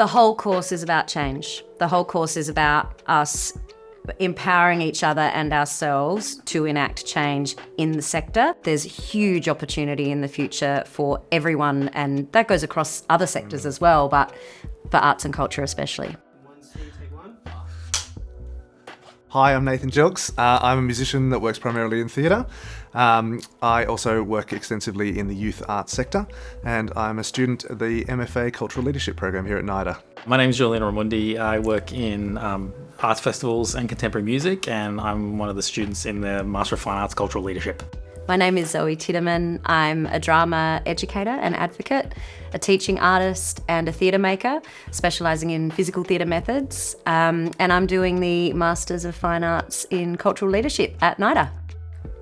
The whole course is about change. The whole course is about us empowering each other and ourselves to enact change in the sector. There's huge opportunity in the future for everyone, and that goes across other sectors as well, but for arts and culture especially. Hi, I'm Nathan Jelks. I'm a musician that works primarily in theatre. I also work extensively in the youth arts sector, and I'm a student at the MFA Cultural Leadership program here at NIDA. My name is Julian Ramundi. I work in arts festivals and contemporary music, and I'm one of the students in the Master of Fine Arts Cultural Leadership. My name is Zoe Titterman. I'm a drama educator and advocate, a teaching artist and a theatre maker, specialising in physical theatre methods, and I'm doing the Masters of Fine Arts in Cultural Leadership at NIDA.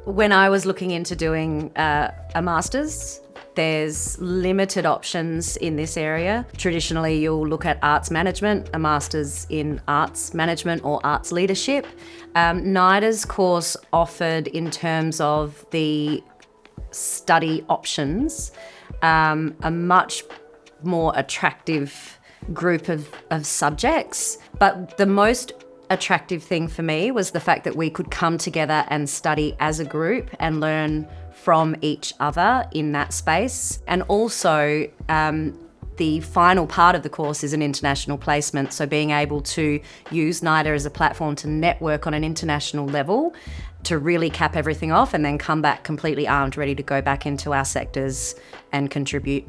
When I was looking into doing a Masters, there's limited options in this area. Traditionally, you'll look at arts management, a Masters in arts management or arts leadership. NIDA's course offered, in terms of the study options, a much more attractive group of subjects. But the most attractive thing for me was the fact that we could come together and study as a group and learn from each other in that space. And also, the final part of the course is an international placement, so being able to use NIDA as a platform to network on an international level to really cap everything off and then come back completely armed, ready to go back into our sectors and contribute.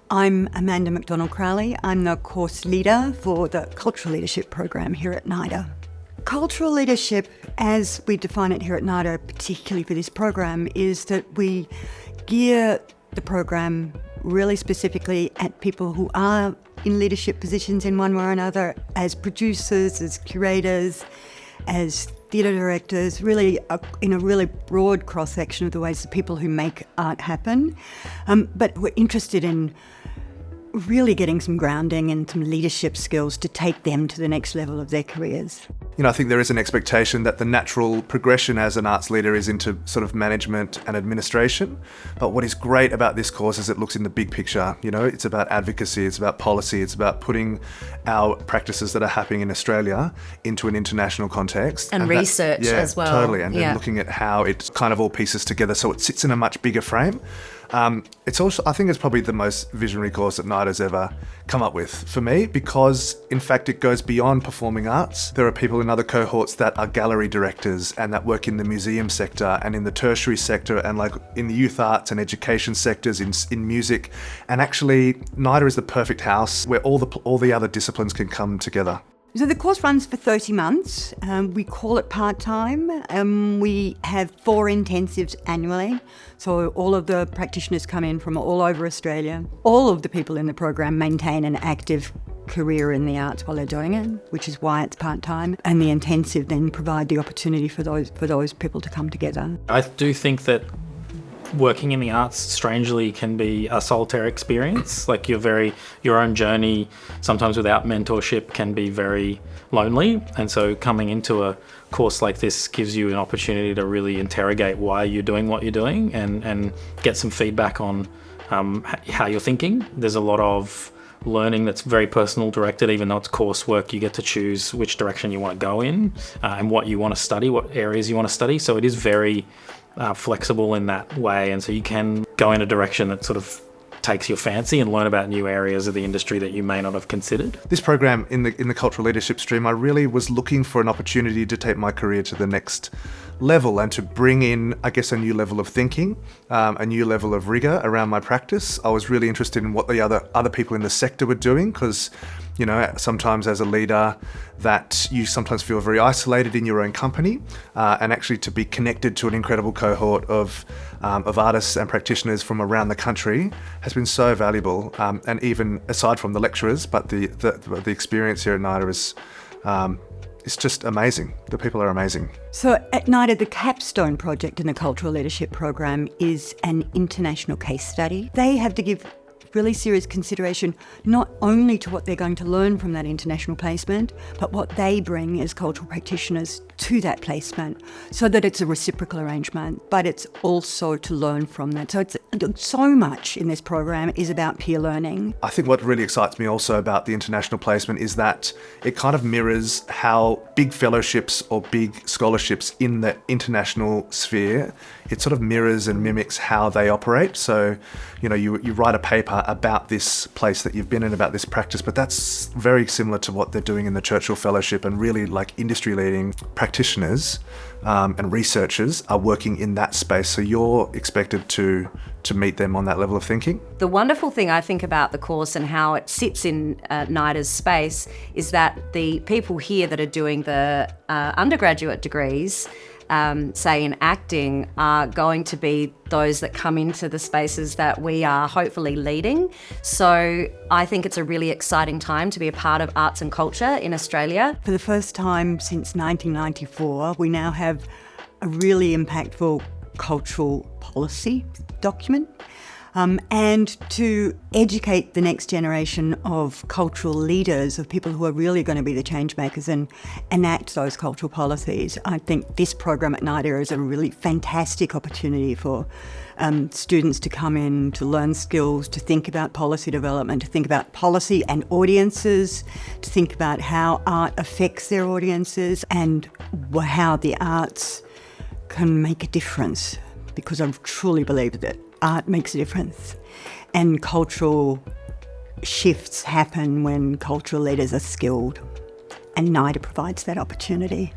I'm Amanda McDonald-Crowley. I'm the course leader for the Cultural Leadership program here at NIDA. Cultural leadership, as we define it here at NIDA, particularly for this program, is that we gear the program really specifically at people who are in leadership positions in one way or another, as producers, as curators, as theatre directors, really in a really broad cross-section of the ways the people who make art happen. But we're interested in really getting some grounding and some leadership skills to take them to the next level of their careers. You know, I think there is an expectation that the natural progression as an arts leader is into sort of management and administration. But what is great about this course is it looks in the big picture. You know, it's about advocacy, it's about policy, it's about putting our practices that are happening in Australia into an international context. And research as well. Totally. And looking at how it kind of all pieces together so it sits in a much bigger frame. It's also, I think it's probably the most visionary course that NIDA's ever come up with for me, because in fact it goes beyond performing arts. There are people in other cohorts that are gallery directors and that work in the museum sector and in the tertiary sector and like in the youth arts and education sectors in music. And actually NIDA is the perfect house where all the other disciplines can come together. So the course runs for 30 months. We call it part-time. We have 4 intensives annually. So all of the practitioners come in from all over Australia. All of the people in the program maintain an active career in the arts while they're doing it, which is why it's part-time. And the intensive then provide the opportunity for those people to come together. I do think that working in the arts strangely can be a solitary experience. Like your own journey, sometimes without mentorship, can be very lonely. And so coming into a course like this gives you an opportunity to really interrogate why you're doing what you're doing and get some feedback on how you're thinking. There's a lot of learning that's very personal directed. Even though it's coursework, you get to choose which direction you want to go in and what you want to study, what areas you want to study. So it is very flexible in that way, and so you can go in a direction that sort of takes your fancy and learn about new areas of the industry that you may not have considered. This program in the cultural leadership stream, I really was looking for an opportunity to take my career to the next level and to bring in, I guess, a new level of thinking, a new level of rigor around my practice. I was really interested in what the other people in the sector were doing, because you know, sometimes as a leader that you sometimes feel very isolated in your own company, and actually to be connected to an incredible cohort of artists and practitioners from around the country has been so valuable. And even aside from the lecturers, but the experience here at NIDA is it's just amazing. The people are amazing. So at NIDA, the Capstone project in the Cultural Leadership program is an international case study. They have to give really serious consideration, not only to what they're going to learn from that international placement, but what they bring as cultural practitioners to that placement, so that it's a reciprocal arrangement, but it's also to learn from that. So it's so much in this program is about peer learning. I think what really excites me also about the international placement is that it kind of mirrors how big fellowships or big scholarships in the international sphere, it sort of mirrors and mimics how they operate. So, you write a paper about this place that you've been in, about this practice, but that's very similar to what they're doing in the Churchill Fellowship, and really like industry leading practitioners and researchers are working in that space. So you're expected to meet them on that level of thinking. The wonderful thing I think about the course and how it sits in NIDA's space is that the people here that are doing the undergraduate degrees, say in acting, are going to be those that come into the spaces that we are hopefully leading. So I think it's a really exciting time to be a part of arts and culture in Australia. For the first time since 1994, we now have a really impactful cultural policy document. And to educate the next generation of cultural leaders, of people who are really going to be the change makers and enact those cultural policies. I think this program at NIDA is a really fantastic opportunity for students to come in, to learn skills, to think about policy development, to think about policy and audiences, to think about how art affects their audiences and how the arts can make a difference, because I truly believe that art makes a difference, and cultural shifts happen when cultural leaders are skilled, and NIDA provides that opportunity.